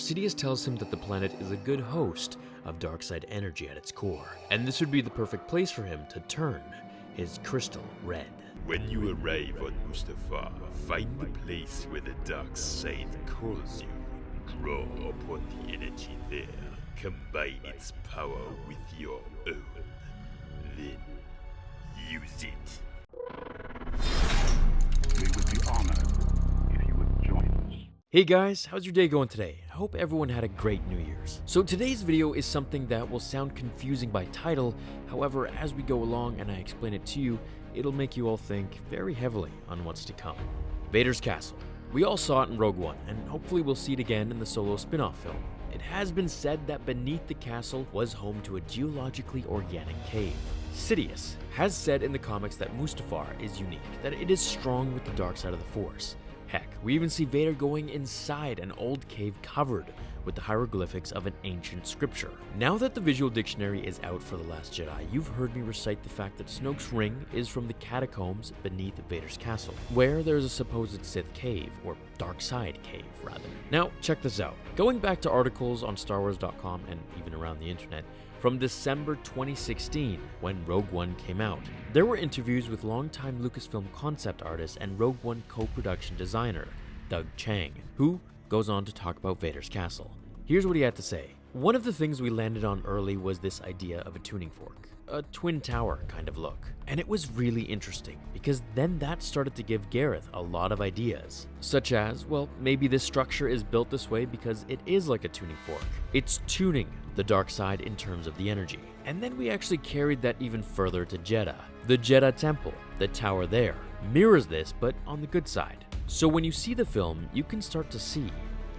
Sidious tells him that the planet is a good host of dark side energy at its core, and this would be the perfect place for him to turn his crystal red. When you arrive on Mustafar, find the place where the dark side calls you. Draw upon the energy there. Combine its power with your own. Then use it. We would be honored if you would join us. Hey guys, how's your day going today? I hope everyone had a great New Year's. So today's video is something that will sound confusing by title, however, as we go along and I explain it to you, it'll make you all think very heavily on what's to come. Vader's Castle. We all saw it in Rogue One, and hopefully we'll see it again in the Solo spin-off film. It has been said that beneath the castle was home to a geologically organic cave. Sidious has said in the comics that Mustafar is unique, that it is strong with the dark side of the Force. Heck, we even see Vader going inside an old cave covered with the hieroglyphics of an ancient scripture. Now that the visual dictionary is out for The Last Jedi, you've heard me recite the fact that Snoke's ring is from the catacombs beneath Vader's castle, where there's a supposed Sith cave, or dark side cave, rather. Now, check this out. Going back to articles on StarWars.com and even around the internet, from December 2016, when Rogue One came out, there were interviews with longtime Lucasfilm concept artist and Rogue One co-production designer, Doug Chiang, who goes on to talk about Vader's castle. Here's what he had to say. One of the things we landed on early was this idea of a tuning fork, a twin tower kind of look. And it was really interesting, because then that started to give Gareth a lot of ideas, such as, well, maybe this structure is built this way because it is like a tuning fork. It's tuning the dark side in terms of the energy. And then we actually carried that even further to Jedha. The Jedha Temple, the tower there, mirrors this, but on the good side. So when you see the film, you can start to see,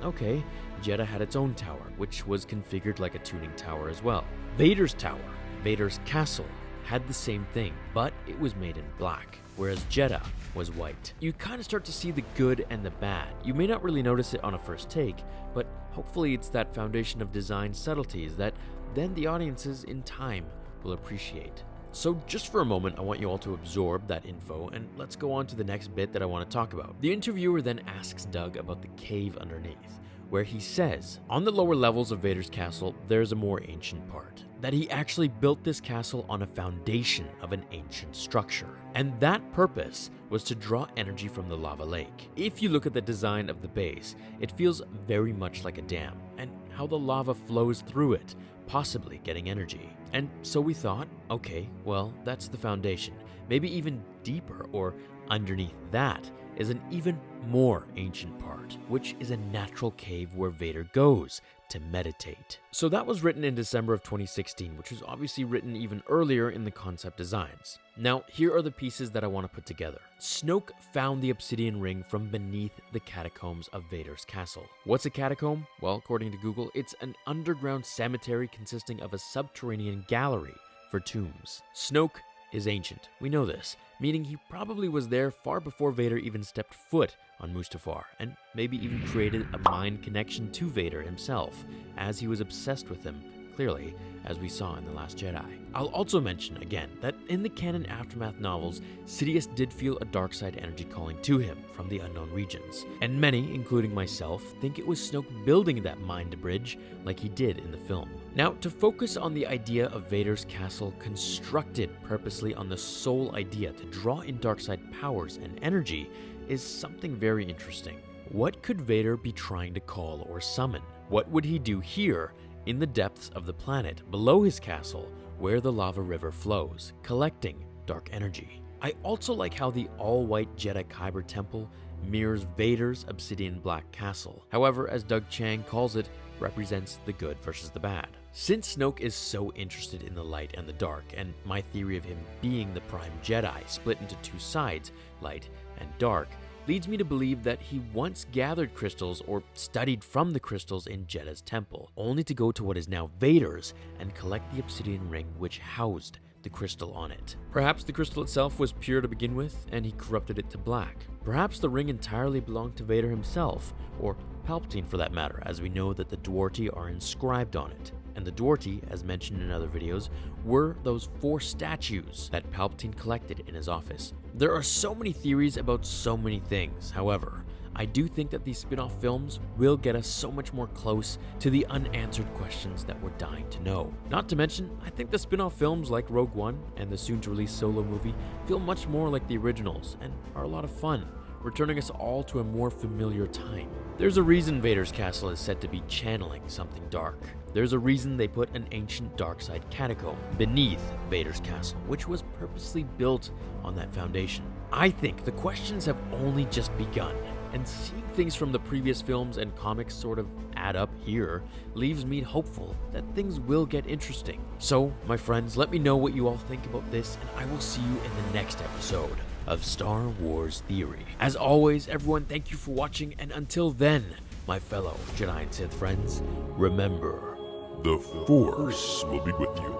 okay, Jedha had its own tower, which was configured like a tuning tower as well. Vader's tower, Vader's castle, had the same thing, but it was made in black, whereas Jedha was white. You kind of start to see the good and the bad. You may not really notice it on a first take, but hopefully it's that foundation of design subtleties that then the audiences in time will appreciate. So just for a moment, I want you all to absorb that info, and let's go on to the next bit that I want to talk about. The interviewer then asks Doug about the cave underneath, where he says, on the lower levels of Vader's castle, there's a more ancient part, that he actually built this castle on a foundation of an ancient structure. And that purpose was to draw energy from the lava lake. If you look at the design of the base, it feels very much like a dam, and how the lava flows through it, possibly getting energy. And so we thought, okay, well, that's the foundation. Maybe even deeper or underneath that is an even more ancient part, which is a natural cave where Vader goes to meditate. So that was written in December of 2016, which was obviously written even earlier in the concept designs. Now, here are the pieces that I want to put together. Snoke found the Obsidian ring from beneath the catacombs of Vader's castle. What's a catacomb? Well, according to Google, it's an underground cemetery consisting of a subterranean gallery for tombs. Snoke is ancient. We know this, meaning he probably was there far before Vader even stepped foot on Mustafar, and maybe even created a mind connection to Vader himself, as he was obsessed with him, clearly, as we saw in The Last Jedi. I'll also mention, again, that in the canon Aftermath novels, Sidious did feel a dark side energy calling to him from the unknown regions, and many, including myself, think it was Snoke building that mind bridge like he did in the film. Now, to focus on the idea of Vader's castle constructed purposely on the sole idea to draw in dark side powers and energy is something very interesting. What could Vader be trying to call or summon? What would he do here in the depths of the planet below his castle where the lava river flows, collecting dark energy? I also like how the all-white Jedi Kyber temple mirrors Vader's obsidian black castle. However, as Doug Chiang calls it, represents the good versus the bad. Since Snoke is so interested in the light and the dark, and my theory of him being the prime Jedi split into two sides, light and dark, leads me to believe that he once gathered crystals or studied from the crystals in Jedha's temple, only to go to what is now Vader's and collect the obsidian ring which housed the crystal on it. Perhaps the crystal itself was pure to begin with, and he corrupted it to black. Perhaps the ring entirely belonged to Vader himself, or Palpatine for that matter, as we know that the Dwarti are inscribed on it. And the Dwarti, as mentioned in other videos, were those 4 statues that Palpatine collected in his office. There are so many theories about so many things. However, I do think that these spin-off films will get us so much more close to the unanswered questions that we're dying to know. Not to mention, I think the spin-off films like Rogue One and the soon-to-release Solo movie feel much more like the originals and are a lot of fun, returning us all to a more familiar time. There's a reason Vader's castle is said to be channeling something dark. There's a reason they put an ancient dark side catacomb beneath Vader's castle, which was purposely built on that foundation. I think the questions have only just begun, and seeing things from the previous films and comics sort of add up here leaves me hopeful that things will get interesting. So, my friends, let me know what you all think about this, and I will see you in the next episode of Star Wars Theory. As always, everyone, thank you for watching, and until then, my fellow Jedi and Sith friends, remember, The Force will be with you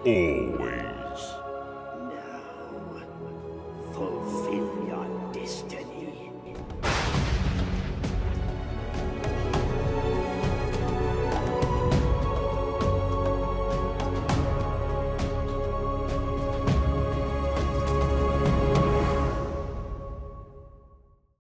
always.